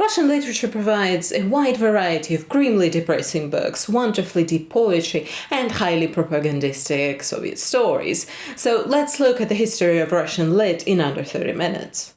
Russian literature provides a wide variety of grimly depressing books, wonderfully deep poetry, and highly propagandistic Soviet stories. So let's look at the history of Russian lit in under 30 minutes.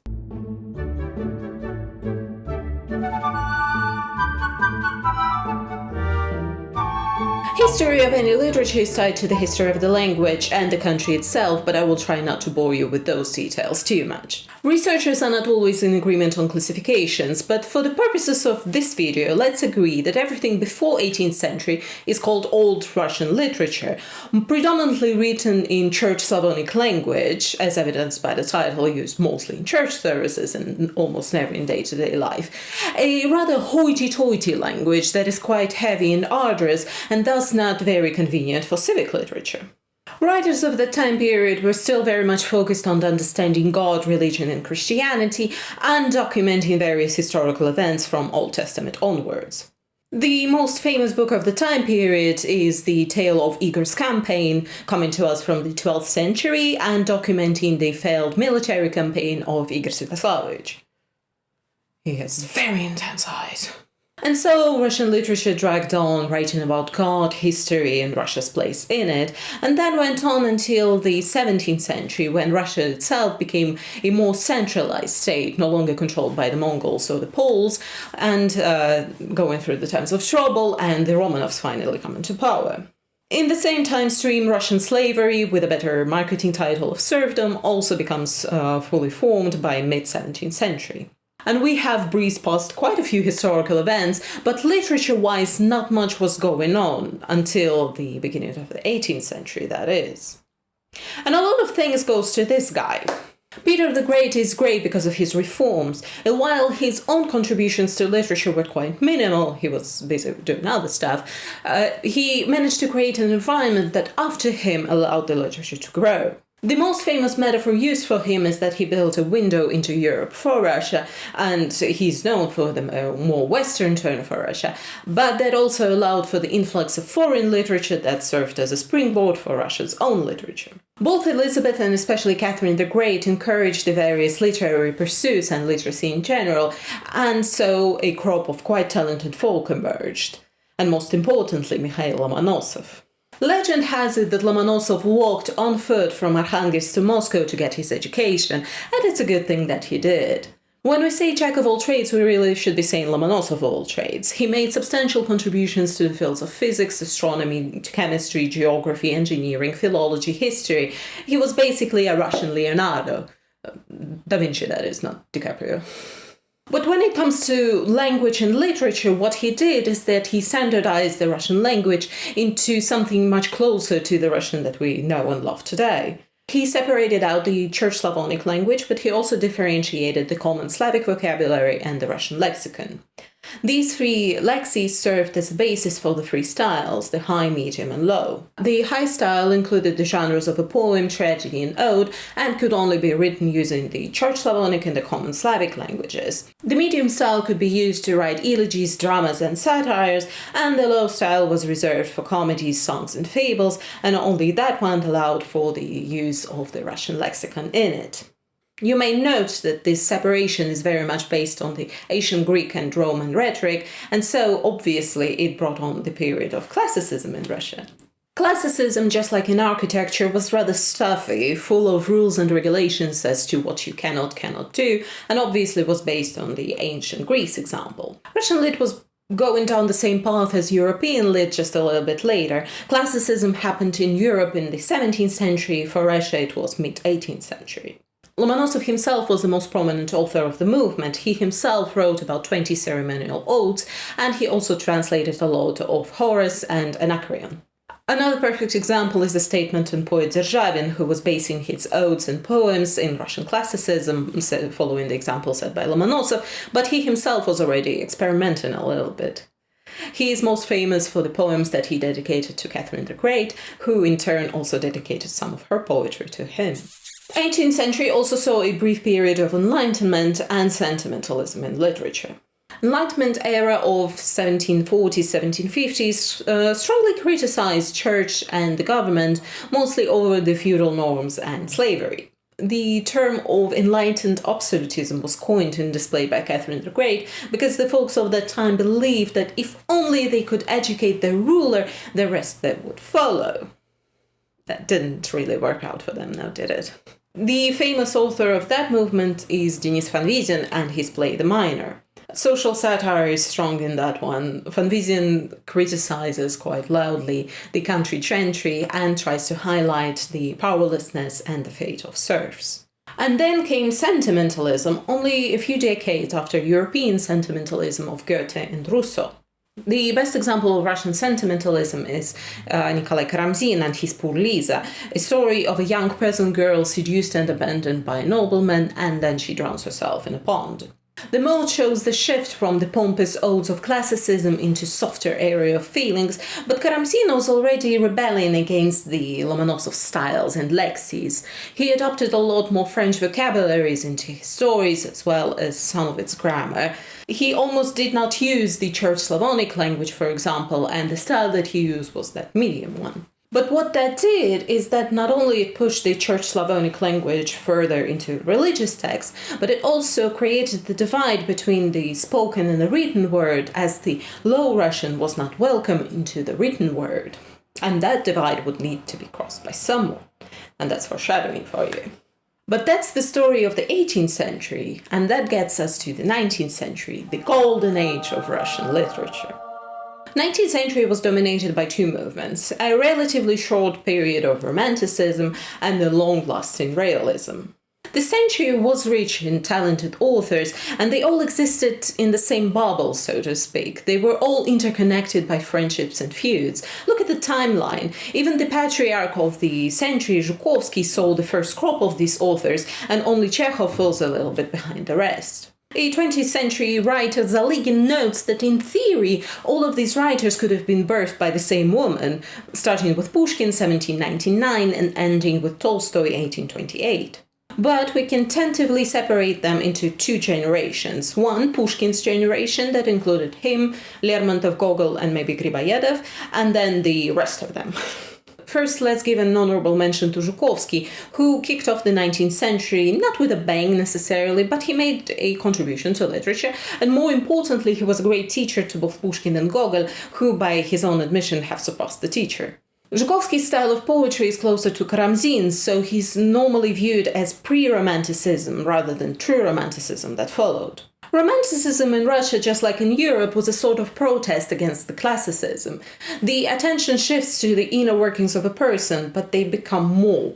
History of any literature is tied to the history of the language and the country itself, but I will try not to bore you with those details too much. Researchers are not always in agreement on classifications, but for the purposes of this video, let's agree that everything before 18th century is called Old Russian literature, predominantly written in Church Slavonic language, as evidenced by the title, used mostly in church services and almost never in day-to-day life. A rather hoity-toity language that is quite heavy and arduous, and thus not very convenient for civic literature. Writers of that time period were still very much focused on understanding God, religion, and Christianity, and documenting various historical events from Old Testament onwards. The most famous book of the time period is the tale of Igor's campaign, coming to us from the 12th century and documenting the failed military campaign of Igor Sviatoslavovich. He has very intense eyes. And so Russian literature dragged on, writing about God, history, and Russia's place in it, and that went on until the 17th century, when Russia itself became a more centralized state, no longer controlled by the Mongols or the Poles, and going through the times of trouble, and the Romanovs finally come into power. In the same time stream, Russian slavery, with a better marketing title of serfdom, also becomes fully formed by mid-17th century. And we have breezed past quite a few historical events, but literature-wise not much was going on until the beginning of the 18th century, that is. And a lot of things goes to this guy. Peter the Great is great because of his reforms, and while his own contributions to literature were quite minimal, he was busy doing other stuff, he managed to create an environment that after him allowed the literature to grow. The most famous metaphor used for him is that he built a window into Europe for Russia, and he's known for the more Western turn for Russia, but that also allowed for the influx of foreign literature that served as a springboard for Russia's own literature. Both Elizabeth and especially Catherine the Great encouraged the various literary pursuits and literacy in general, and so a crop of quite talented folk emerged. And most importantly, Mikhail Lomonosov. Legend has it that Lomonosov walked on foot from Arkhangelsk to Moscow to get his education, and it's a good thing that he did. When we say jack of all trades, we really should be saying Lomonosov of all trades. He made substantial contributions to the fields of physics, astronomy, chemistry, geography, engineering, philology, history. He was basically a Russian Leonardo. Da Vinci, that is, not DiCaprio. But when it comes to language and literature, what he did is that he standardized the Russian language into something much closer to the Russian that we know and love today. He separated out the Church Slavonic language, but he also differentiated the common Slavic vocabulary and the Russian lexicon. These three lexes served as a basis for the three styles, the high, medium, and low. The high style included the genres of a poem, tragedy, and ode, and could only be written using the Church Slavonic and the common Slavic languages. The medium style could be used to write elegies, dramas, and satires, and the low style was reserved for comedies, songs, and fables, and only that one allowed for the use of the Russian lexicon in it. You may note that this separation is very much based on the ancient Greek and Roman rhetoric, and so obviously it brought on the period of classicism in Russia. Classicism, just like in architecture, was rather stuffy, full of rules and regulations as to what you cannot do, and obviously was based on the ancient Greece example. Russian lit was going down the same path as European lit just a little bit later. Classicism happened in Europe in the 17th century, for Russia it was mid-18th century. Lomonosov himself was the most prominent author of the movement. He himself wrote about 20 ceremonial odes, and he also translated a lot of Horace and Anacreon. Another perfect example is the statement on poet Dzержavin, who was basing his odes and poems in Russian classicism, following the example set by Lomonosov, but he himself was already experimenting a little bit. He is most famous for the poems that he dedicated to Catherine the Great, who in turn also dedicated some of her poetry to him. 18th century also saw a brief period of enlightenment and sentimentalism in literature. Enlightenment era of 1740s, 1750s strongly criticized church and the government, mostly over the feudal norms and slavery. The term of enlightened absolutism was coined and displayed by Catherine the Great because the folks of that time believed that if only they could educate their ruler, the rest they would follow. That didn't really work out for them, now did it? The famous author of that movement is Denis van Wiesen and his play The Miner. Social satire is strong in that one. Van Wiesen criticizes quite loudly the country gentry and tries to highlight the powerlessness and the fate of serfs. And then came sentimentalism, only a few decades after European sentimentalism of Goethe and Rousseau. The best example of Russian sentimentalism is Nikolai Karamzin and his Poor Lisa, a story of a young peasant girl seduced and abandoned by a nobleman, and then she drowns herself in a pond. The mode shows the shift from the pompous odes of classicism into softer area of feelings, but Karamzin was already rebelling against the Lomonosov styles and lexis. He adopted a lot more French vocabularies into his stories, as well as some of its grammar. He almost did not use the Church Slavonic language, for example, and the style that he used was that medium one. But what that did is that not only it pushed the Church Slavonic language further into religious texts, but it also created the divide between the spoken and the written word, as the Low Russian was not welcome into the written word. And that divide would need to be crossed by someone. And that's foreshadowing for you. But that's the story of the 18th century, and that gets us to the 19th century, the golden age of Russian literature. 19th century was dominated by two movements, a relatively short period of Romanticism and a long-lasting realism. The century was rich in talented authors, and they all existed in the same bubble, so to speak. They were all interconnected by friendships and feuds. Look at the timeline. Even the patriarch of the century, Zhukovsky, saw the first crop of these authors, and only Chekhov was a little bit behind the rest. A 20th century writer, Zaligin, notes that in theory, all of these writers could have been birthed by the same woman, starting with Pushkin 1799 and ending with Tolstoy 1828. But we can tentatively separate them into two generations. One, Pushkin's generation, that included him, Lermontov, Gogol, and maybe Griboyedov, and then the rest of them. First, let's give an honorable mention to Zhukovsky, who kicked off the 19th century, not with a bang necessarily, but he made a contribution to literature, and more importantly, he was a great teacher to both Pushkin and Gogol, who, by his own admission, have surpassed the teacher. Zhukovsky's style of poetry is closer to Karamzin's, so he's normally viewed as pre-Romanticism rather than true Romanticism that followed. Romanticism in Russia, just like in Europe, was a sort of protest against the classicism. The attention shifts to the inner workings of a person, but they become more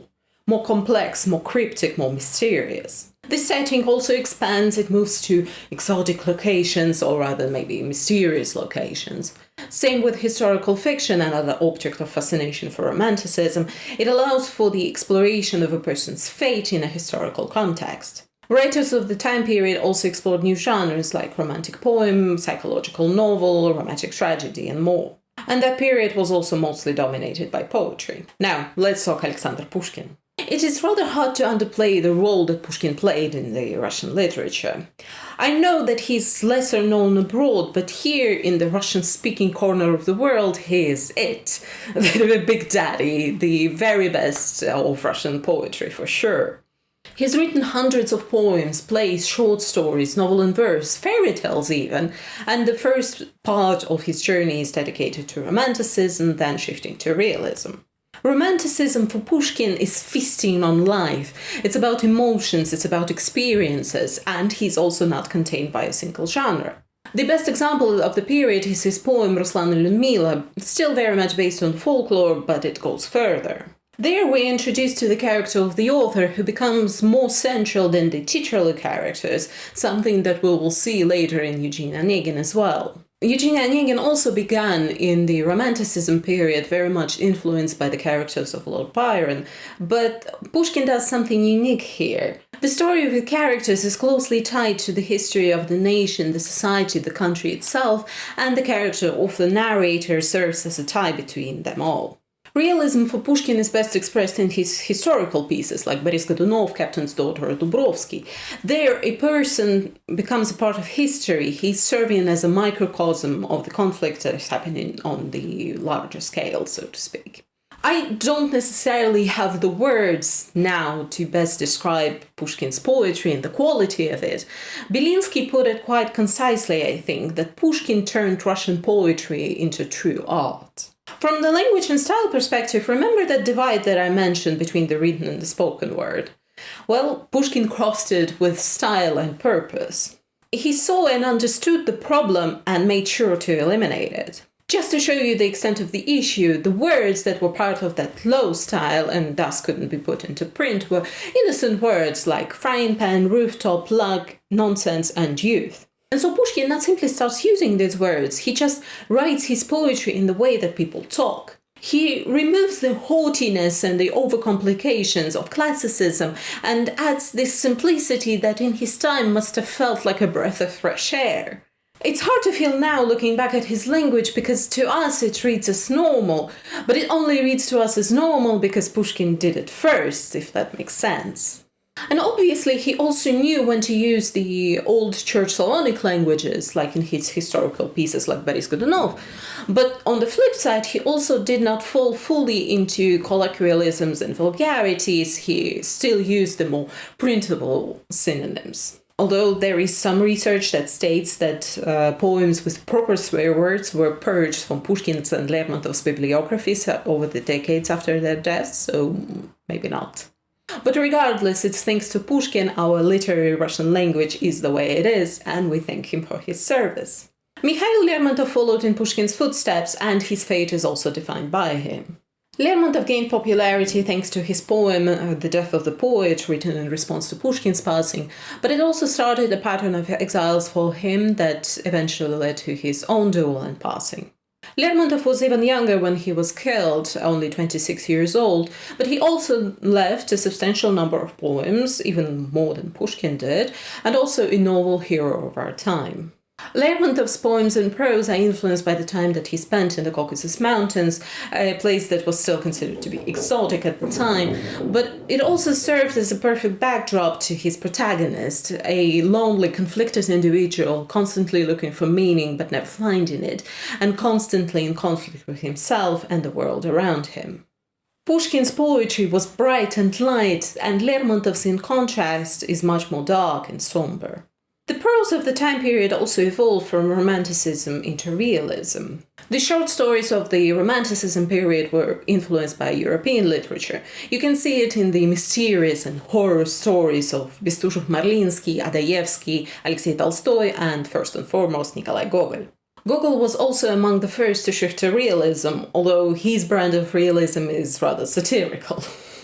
complex, more cryptic, more mysterious. This setting also expands, it moves to exotic locations, or rather maybe mysterious locations. Same with historical fiction, another object of fascination for Romanticism. It allows for the exploration of a person's fate in a historical context. Writers of the time period also explored new genres like romantic poem, psychological novel, romantic tragedy, and more. And that period was also mostly dominated by poetry. Now, let's talk Alexander Pushkin. It is rather hard to underplay the role that Pushkin played in the Russian literature. I know that he's lesser known abroad, but here in the Russian-speaking corner of the world, he is it. The big daddy, the very best of Russian poetry for sure. He's written hundreds of poems, plays, short stories, novel and verse, fairy tales even, and the first part of his journey is dedicated to Romanticism, then shifting to realism. Romanticism for Pushkin is feasting on life. It's about emotions, it's about experiences, and he's also not contained by a single genre. The best example of the period is his poem Ruslan and Lyudmila, still very much based on folklore, but it goes further. There we're introduced to the character of the author, who becomes more central than the titular characters, something that we will see later in Eugene Onegin as well. Eugene Onegin also began in the Romanticism period, very much influenced by the characters of Lord Byron, but Pushkin does something unique here. The story of the characters is closely tied to the history of the nation, the society, the country itself, and the character of the narrator serves as a tie between them all. Realism for Pushkin is best expressed in his historical pieces, like Boris Godunov, Captain's Daughter, or Dubrovsky. There, a person becomes a part of history. He's serving as a microcosm of the conflict that is happening on the larger scale, so to speak. I don't necessarily have the words now to best describe Pushkin's poetry and the quality of it. Belinsky put it quite concisely, I think, that Pushkin turned Russian poetry into true art. From the language and style perspective, remember that divide that I mentioned between the written and the spoken word? Well, Pushkin crossed it with style and purpose. He saw and understood the problem and made sure to eliminate it. Just to show you the extent of the issue, the words that were part of that low style and thus couldn't be put into print were innocent words like frying pan, rooftop, lug, nonsense, and youth. And so Pushkin not simply starts using these words, he just writes his poetry in the way that people talk. He removes the haughtiness and the overcomplications of classicism and adds this simplicity that in his time must have felt like a breath of fresh air. It's hard to feel now looking back at his language because to us it reads as normal, but it only reads to us as normal because Pushkin did it first, if that makes sense. And obviously he also knew when to use the old Church Slavonic languages, like in his historical pieces like Boris Godunov. But on the flip side, he also did not fall fully into colloquialisms and vulgarities. He still used the more printable synonyms. Although there is some research that states that poems with proper swear words were purged from Pushkin's and Lermontov's bibliographies over the decades after their deaths, so maybe not. But regardless, it's thanks to Pushkin our literary Russian language is the way it is, and we thank him for his service. Mikhail Lermontov followed in Pushkin's footsteps, and his fate is also defined by him. Lermontov gained popularity thanks to his poem The Death of the Poet, written in response to Pushkin's passing, but it also started a pattern of exiles for him that eventually led to his own duel and passing. Lermontov was even younger when he was killed, only 26 years old, but he also left a substantial number of poems, even more than Pushkin did, and also a novel hero of our time. Lermontov's poems and prose are influenced by the time that he spent in the Caucasus Mountains, a place that was still considered to be exotic at the time, but it also served as a perfect backdrop to his protagonist, a lonely, conflicted individual constantly looking for meaning but never finding it, and constantly in conflict with himself and the world around him. Pushkin's poetry was bright and light, and Lermontov's, in contrast, is much more dark and somber. The prose of the time period also evolved from Romanticism into realism. The short stories of the Romanticism period were influenced by European literature. You can see it in the mysterious and horror stories of Bestushov-Marlinsky, Adayevsky, Alexei Tolstoy, and first and foremost Nikolai Gogol. Gogol was also among the first to shift to realism, although his brand of realism is rather satirical.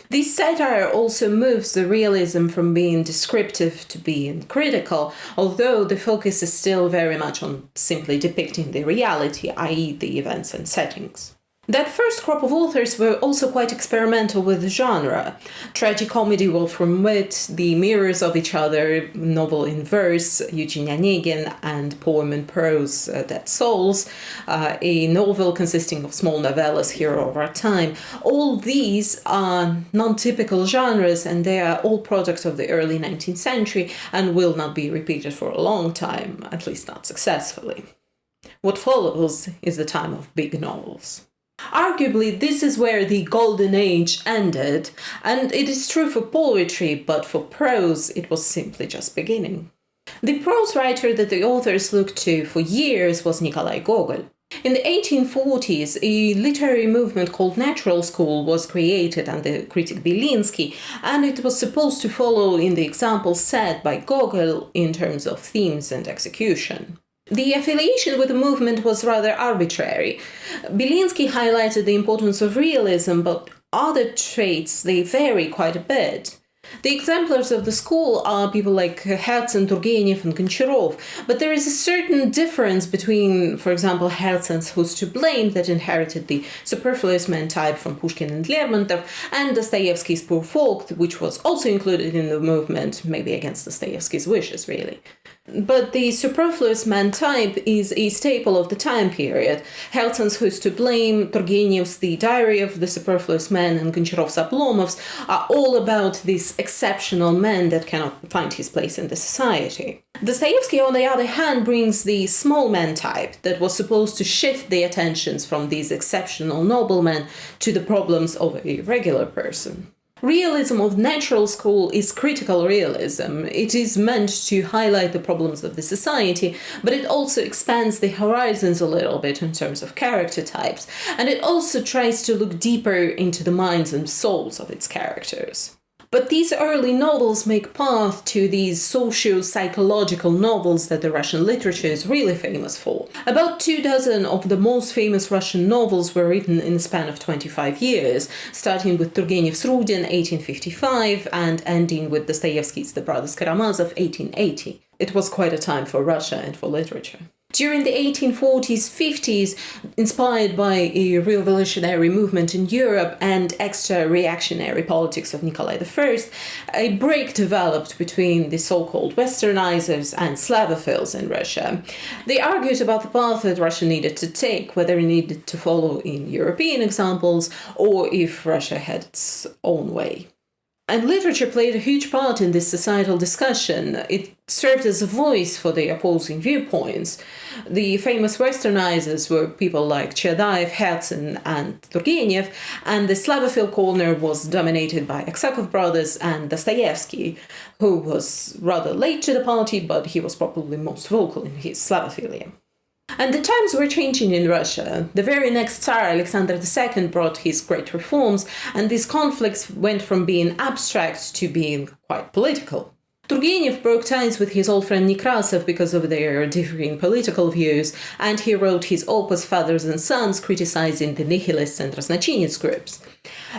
This satire also moves the realism from being descriptive to being critical, although the focus is still very much on simply depicting the reality, i.e. the events and settings. That first crop of authors were also quite experimental with the genre. Tragicomedy, Wolfram Wit, The Mirrors of Each Other, novel in verse, Eugene Onegin, and poem in prose, Dead Souls, a novel consisting of small novellas, hero of our time. All these are non-typical genres, and they are all products of the early 19th century and will not be repeated for a long time, at least not successfully. What follows is the time of big novels. Arguably, this is where the golden age ended, and it is true for poetry, but for prose it was simply just beginning. The prose writer that the authors looked to for years was Nikolai Gogol. In the 1840s, a literary movement called Natural School was created under critic Belinsky, and it was supposed to follow in the example set by Gogol in terms of themes and execution. The affiliation with the movement was rather arbitrary. Belinsky highlighted the importance of realism, but other traits, they vary quite a bit. The exemplars of the school are people like Herzen, Turgenev, and Goncharov, but there is a certain difference between, for example, Herzen's Who's to Blame, that inherited the superfluous man type from Pushkin and Lermontov, and Dostoevsky's Poor Folk, which was also included in the movement, maybe against Dostoevsky's wishes, really. But the superfluous man type is a staple of the time period. Herzen's Who's to Blame, Turgenev's The Diary of the Superfluous Man, and Goncharov's Oblomov's are all about this exceptional man that cannot find his place in the society. Dostoevsky, on the other hand, brings the small man type that was supposed to shift the attentions from these exceptional noblemen to the problems of a regular person. Realism of natural school is critical realism. It is meant to highlight the problems of the society, but it also expands the horizons a little bit in terms of character types, and it also tries to look deeper into the minds and souls of its characters. But these early novels make path to these socio-psychological novels that the Russian literature is really famous for. About 24 of the most famous Russian novels were written in the span of 25 years, starting with Turgenev's Rudin, 1855, and ending with Dostoevsky's The Brothers Karamazov, 1880. It was quite a time for Russia and for literature. During the 1840s, 50s, inspired by a revolutionary movement in Europe and extra-reactionary politics of Nikolai I, a break developed between the so-called Westernizers and Slavophiles in Russia. They argued about the path that Russia needed to take, whether it needed to follow in European examples or if Russia had its own way. And literature played a huge part in this societal discussion. It served as a voice for the opposing viewpoints. The famous Westernizers were people like Chadaev, Herzen, and Turgenev, and the Slavophile corner was dominated by Aksakov brothers and Dostoevsky, who was rather late to the party, but he was probably most vocal in his Slavophilia. And the times were changing in Russia. The very next Tsar, Alexander II, brought his great reforms, and these conflicts went from being abstract to being quite political. Turgenev broke ties with his old friend Nekrasov because of their differing political views, and he wrote his opus Fathers and Sons, criticizing the nihilists and Raznachinets groups.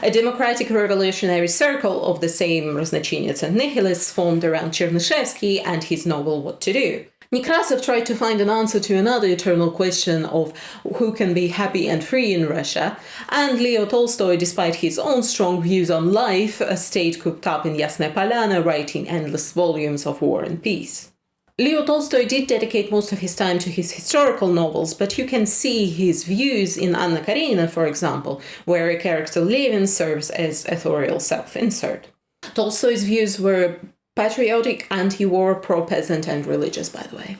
A democratic revolutionary circle of the same Raznachinets and nihilists formed around Chernyshevsky and his novel What to Do. Nekrasov tried to find an answer to another eternal question of who can be happy and free in Russia, and Leo Tolstoy, despite his own strong views on life, stayed cooped up in Yasnaya Polyana, writing endless volumes of War and Peace. Leo Tolstoy did dedicate most of his time to his historical novels, but you can see his views in Anna Karenina, for example, where a character Levin serves as authorial self-insert. Tolstoy's views were patriotic, anti-war, pro-peasant, and religious, by the way.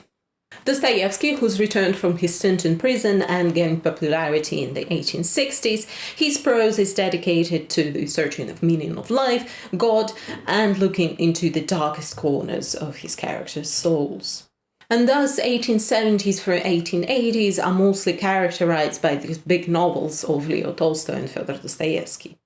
Dostoevsky, who's returned from his stint in prison and gained popularity in the 1860s, his prose is dedicated to the searching of meaning of life, God, and looking into the darkest corners of his characters' souls. And thus, 1870s through 1880s are mostly characterized by these big novels of Leo Tolstoy and Fyodor Dostoevsky.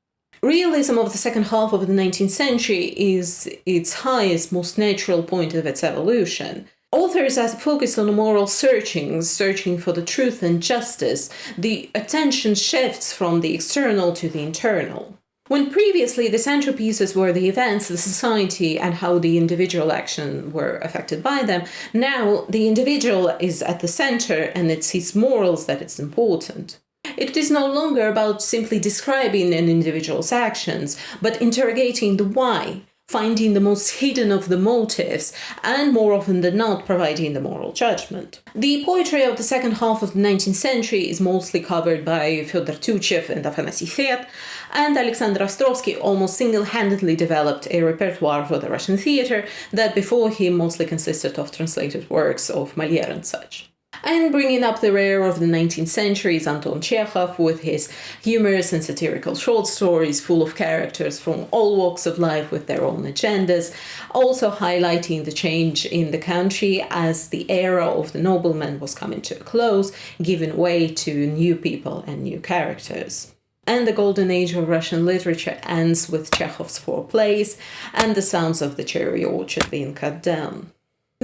Realism of the second half of the 19th century is its highest, most natural point of its evolution. Authors are focused on moral searching for the truth and justice. The attention shifts from the external to the internal. When previously the centerpieces were the events, the society, and how the individual action were affected by them, now the individual is at the center and it's his morals that is important. It is no longer about simply describing an individual's actions, but interrogating the why, finding the most hidden of the motives, and more often than not, providing the moral judgment. The poetry of the second half of the 19th century is mostly covered by Fyodor Tyutchev and Afanasy Fet, and Alexander Ostrovsky almost single-handedly developed a repertoire for the Russian theater that before him mostly consisted of translated works of Molière and such. And bringing up the rear of the 19th century is Anton Chekhov with his humorous and satirical short stories full of characters from all walks of life with their own agendas, also highlighting the change in the country as the era of the noblemen was coming to a close, giving way to new people and new characters. And the golden age of Russian literature ends with Chekhov's 4 plays and the sounds of the cherry orchard being cut down.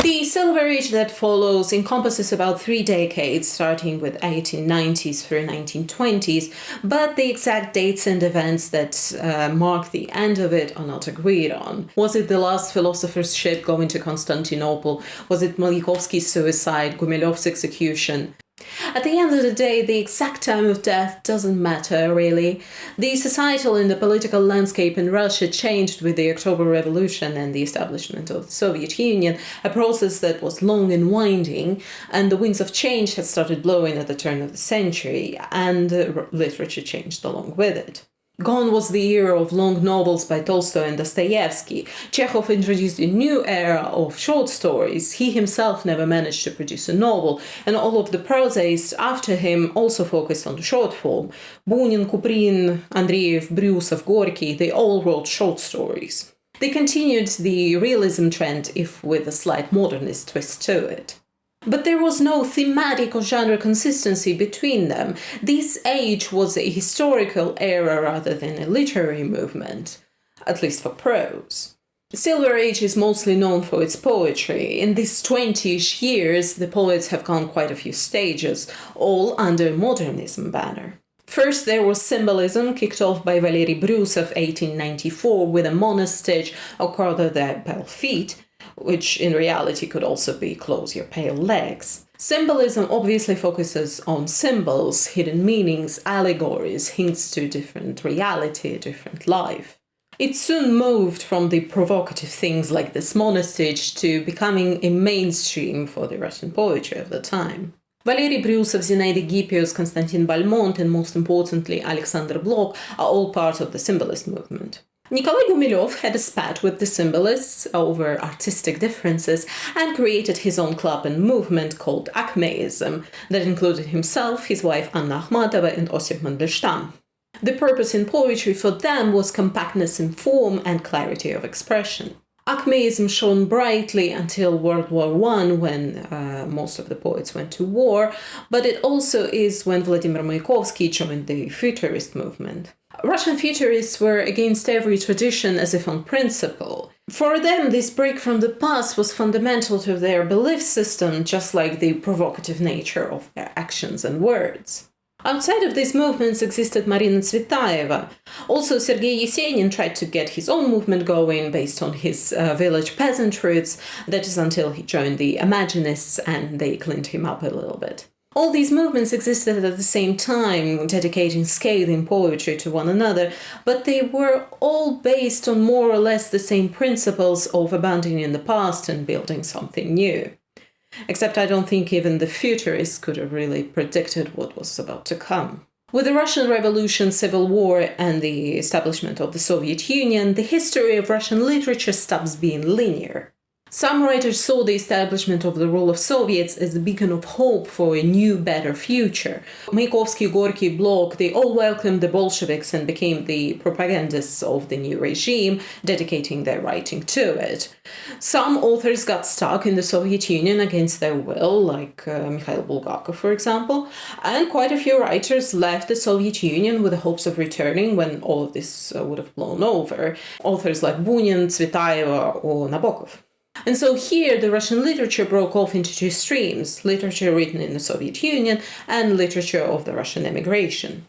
The Silver Age that follows encompasses about 3 decades, starting with 1890s through 1920s, but the exact dates and events that mark the end of it are not agreed on. Was it the last philosopher's ship going to Constantinople? Was it Malikovsky's suicide, Gumilev's execution? At the end of the day, the exact time of death doesn't matter, really. The societal and the political landscape in Russia changed with the October Revolution and the establishment of the Soviet Union, a process that was long and winding, and the winds of change had started blowing at the turn of the century, and literature changed along with it. Gone was the era of long novels by Tolstoy and Dostoevsky. Chekhov introduced a new era of short stories. He himself never managed to produce a novel, and all of the prosaists after him also focused on the short form. Bunin, Kuprin, Andreev, Brusov, Gorky, they all wrote short stories. They continued the realism trend, if with a slight modernist twist to it. But there was no thematic or genre consistency between them. This age was a historical era rather than a literary movement, at least for prose. The Silver Age is mostly known for its poetry. In these 20-ish years, the poets have gone quite a few stages, all under modernism banner. First, there was symbolism, kicked off by Valery Brusov 1894 with a monostage, or rather their pale feet, which in reality could also be close your pale legs. Symbolism obviously focuses on symbols, hidden meanings, allegories, hints to different reality, different life. It soon moved from the provocative things like this monostage to becoming a mainstream for the Russian poetry of the time. Valery Brusov, Zinaida Hippius, Konstantin Balmont, and most importantly Alexander Blok are all part of the symbolist movement. Nikolai Gumilev had a spat with the symbolists over artistic differences and created his own club and movement called Acmeism that included himself, his wife Anna Akhmatova, and Osip Mandelstam. The purpose in poetry for them was compactness in form and clarity of expression. Acmeism shone brightly until World War I, when most of the poets went to war, but it also is when Vladimir Mayakovsky joined the futurist movement. Russian futurists were against every tradition as if on principle. For them, this break from the past was fundamental to their belief system, just like the provocative nature of their actions and words. Outside of these movements existed Marina Tsvetaeva. Also, Sergei Yesenin tried to get his own movement going based on his village peasant roots, that is until he joined the Imaginists and they cleaned him up a little bit. All these movements existed at the same time, dedicating scathing poetry to one another, but they were all based on more or less the same principles of abandoning the past and building something new. Except I don't think even the futurists could have really predicted what was about to come. With the Russian Revolution, Civil War, and the establishment of the Soviet Union, the history of Russian literature stops being linear. Some writers saw the establishment of the rule of Soviets as a beacon of hope for a new, better future. Mayakovsky, Gorky, Blok, they all welcomed the Bolsheviks and became the propagandists of the new regime, dedicating their writing to it. Some authors got stuck in the Soviet Union against their will, like Mikhail Bulgakov, for example, and quite a few writers left the Soviet Union with the hopes of returning when all of this would have blown over. Authors like Bunin, Tsvetaeva, or Nabokov. And so here, the Russian literature broke off into two streams, literature written in the Soviet Union and literature of the Russian emigration.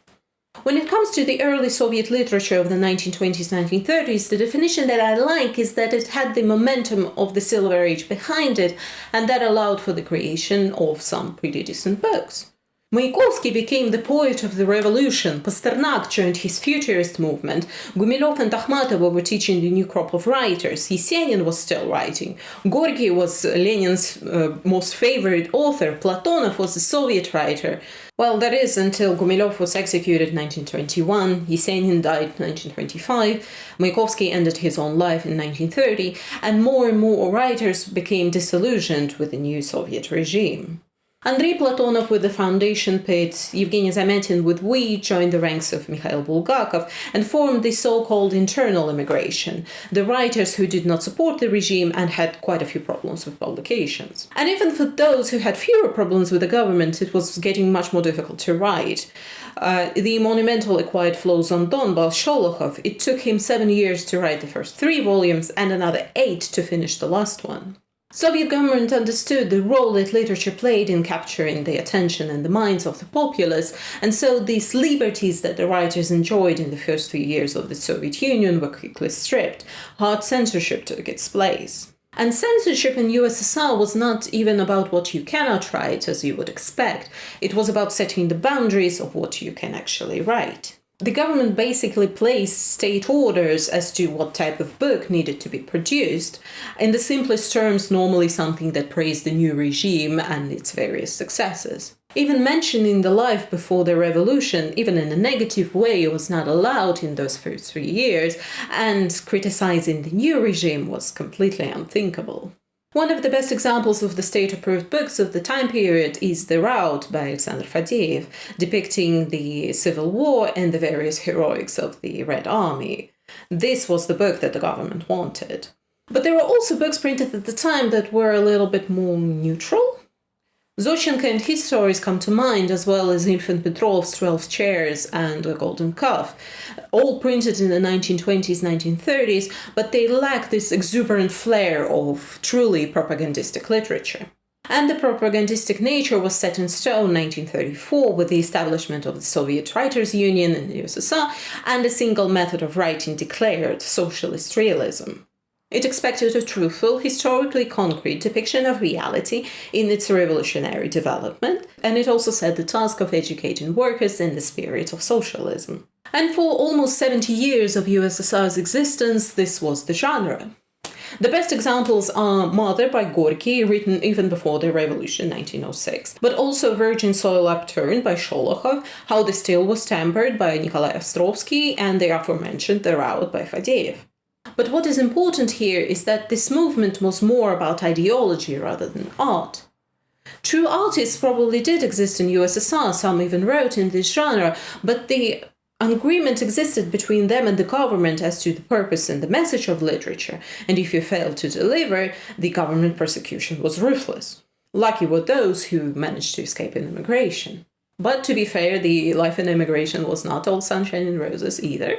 When it comes to the early Soviet literature of the 1920s, 1930s, the definition that I like is that it had the momentum of the Silver Age behind it, and that allowed for the creation of some pretty decent books. Mayakovsky became the poet of the revolution, Pasternak joined his futurist movement, Gumilev and Akhmatova were teaching the new crop of writers, Yesenin was still writing, Gorky was Lenin's most favorite author, Platonov was a Soviet writer. Well, that is until Gumilev was executed in 1921, Yesenin died in 1925, Mayakovsky ended his own life in 1930, and more writers became disillusioned with the new Soviet regime. Andrei Platonov with the Foundation Pit, Evgeny Zametin with We joined the ranks of Mikhail Bulgakov and formed the so-called internal immigration, the writers who did not support the regime and had quite a few problems with publications. And even for those who had fewer problems with the government, it was getting much more difficult to write. The monumental A Quiet Flows on Don by Sholokhov, it took him 7 years to write the first 3 volumes and another 8 to finish the last one. Soviet government understood the role that literature played in capturing the attention and the minds of the populace, and so these liberties that the writers enjoyed in the first few years of the Soviet Union were quickly stripped. Hard censorship took its place. And censorship in USSR was not even about what you cannot write, as you would expect. It was about setting the boundaries of what you can actually write. The government basically placed state orders as to what type of book needed to be produced, in the simplest terms, normally something that praised the new regime and its various successes. Even mentioning the life before the revolution, even in a negative way, was not allowed in those first 3 years, and criticizing the new regime was completely unthinkable. One of the best examples of the state-approved books of the time period is The Rout by Alexander Fadeev, depicting the civil war and the various heroics of the Red Army. This was the book that the government wanted. But there were also books printed at the time that were a little bit more neutral. Zochenko and his stories come to mind, as well as Infant Petrov's 12 Chairs and The Golden Cuff, all printed in the 1920s, 1930s, but they lack this exuberant flair of truly propagandistic literature. And the propagandistic nature was set in stone in 1934 with the establishment of the Soviet Writers' Union in the USSR and a single method of writing declared socialist realism. It expected a truthful, historically concrete depiction of reality in its revolutionary development, and it also set the task of educating workers in the spirit of socialism. And for almost 70 years of USSR's existence, this was the genre. The best examples are Mother by Gorky, written even before the revolution, 1906, but also Virgin Soil Upturned by Sholokhov, How the Steel Was Tempered by Nikolai Ostrovsky, and the aforementioned The Rout by Fadeev. But what is important here is that this movement was more about ideology rather than art. True artists probably did exist in USSR, some even wrote in this genre, but the agreement existed between them and the government as to the purpose and the message of literature, and if you failed to deliver, the government persecution was ruthless. Lucky were those who managed to escape in immigration. But to be fair, the life in immigration was not all sunshine and roses either.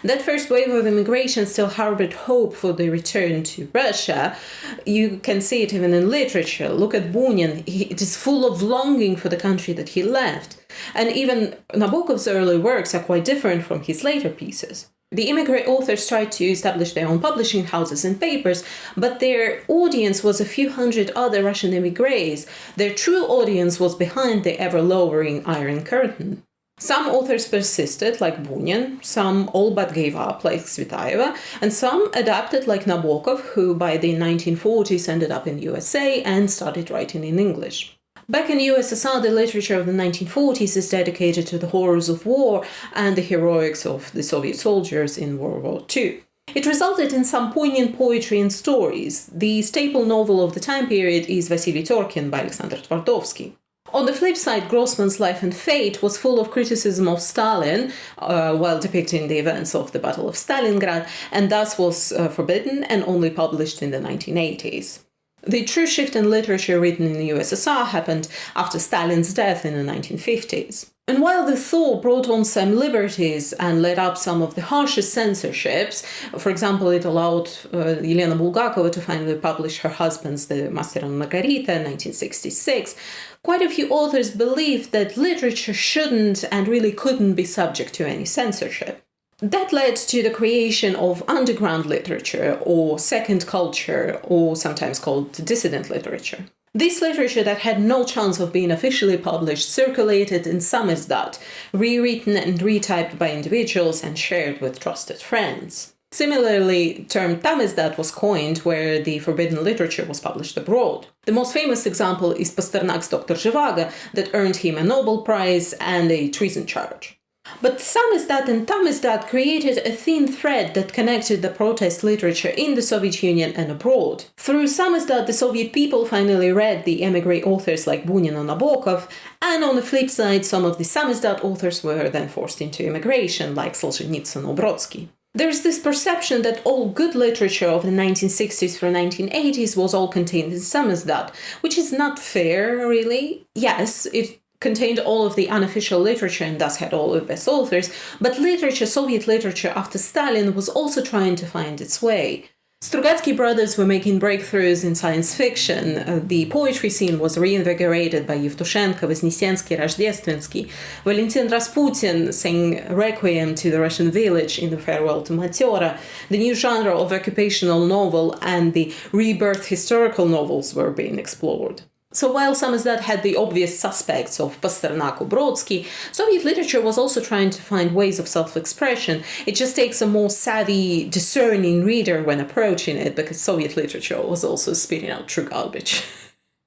That first wave of immigration still harbored hope for the return to Russia. You can see it even in literature. Look at Bunin. It is full of longing for the country that he left. And even Nabokov's early works are quite different from his later pieces. The immigrant authors tried to establish their own publishing houses and papers, but their audience was a few hundred other Russian immigrants. Their true audience was behind the ever-lowering Iron Curtain. Some authors persisted, like Bunin, some all but gave up, like Tsvetaeva, and some adapted, like Nabokov, who by the 1940s ended up in USA and started writing in English. Back in USSR, the literature of the 1940s is dedicated to the horrors of war and the heroics of the Soviet soldiers in World War II. It resulted in some poignant poetry and stories. The staple novel of the time period is Vasily Tyorkin by Alexander Twardovsky. On the flip side, Grossman's Life and Fate was full of criticism of Stalin while depicting the events of the Battle of Stalingrad, and thus was forbidden and only published in the 1980s. The true shift in literature written in the USSR happened after Stalin's death in the 1950s. And while the thaw brought on some liberties and led up some of the harshest censorships, for example, it allowed Elena Bulgakova to finally publish her husband's The Master and Margarita in 1966, quite a few authors believed that literature shouldn't and really couldn't be subject to any censorship. That led to the creation of underground literature, or second culture, or sometimes called dissident literature. This literature that had no chance of being officially published circulated in samizdat, rewritten and retyped by individuals and shared with trusted friends. Similarly, term tamizdat was coined where the forbidden literature was published abroad. The most famous example is Pasternak's Dr. Zhivago, that earned him a Nobel Prize and a treason charge. But samizdat and tamizdat created a thin thread that connected the protest literature in the Soviet Union and abroad. Through samizdat, the Soviet people finally read the emigre authors like Bunin and Nabokov, and on the flip side, some of the samizdat authors were then forced into immigration, like Solzhenitsyn or Brodsky. There is this perception that all good literature of the 1960s through 1980s was all contained in samizdat, which is not fair, really. Yes, it contained all of the unofficial literature and thus had all of the best authors, but literature, Soviet literature after Stalin, was also trying to find its way. Strugatsky brothers were making breakthroughs in science fiction. The poetry scene was reinvigorated by Yevtushenko, Vosnesensky, Rождественский. Valentin Rasputin sang Requiem to the Russian Village in the Farewell to Matyora. The new genre of occupational novel and the rebirth historical novels were being explored. So while samizdat had the obvious suspects of Pasternak or Brodsky, Soviet literature was also trying to find ways of self-expression. It just takes a more savvy, discerning reader when approaching it, because Soviet literature was also spitting out true garbage.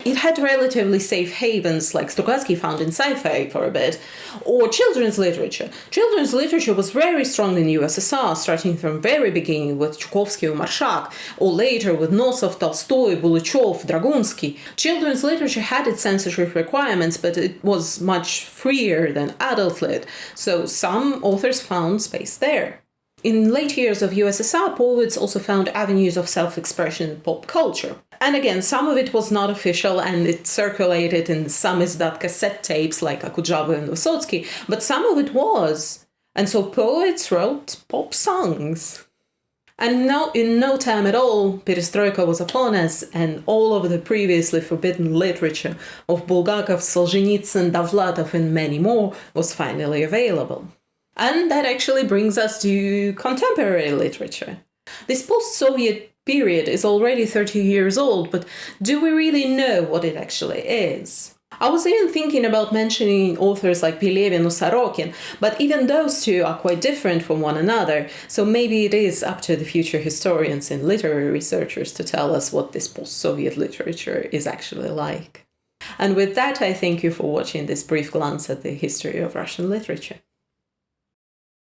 It had relatively safe havens like Strugatsky found in sci-fi for a bit, or children's literature. Children's literature was very strong in USSR, starting from very beginning with Chukovsky or Marshak, or later with Nosov, Tolstoy, Bulachov, Dragunsky. Children's literature had its censorship requirements, but it was much freer than adult lit, so some authors found space there. In late years of USSR, poets also found avenues of self-expression in pop culture. And again, some of it was not official and it circulated in samizdat cassette tapes like Akudjava and Vysotsky, but some of it was. And so poets wrote pop songs. And now, in no time at all, perestroika was upon us, and all of the previously forbidden literature of Bulgakov, Solzhenitsyn, Davlatov, and many more was finally available. And that actually brings us to contemporary literature. This post-Soviet period is already 30 years old, but do we really know what it actually is? I was even thinking about mentioning authors like Pelevin or Sorokin, but even those two are quite different from one another, so maybe it is up to the future historians and literary researchers to tell us what this post-Soviet literature is actually like. And with that, I thank you for watching this brief glance at the history of Russian literature.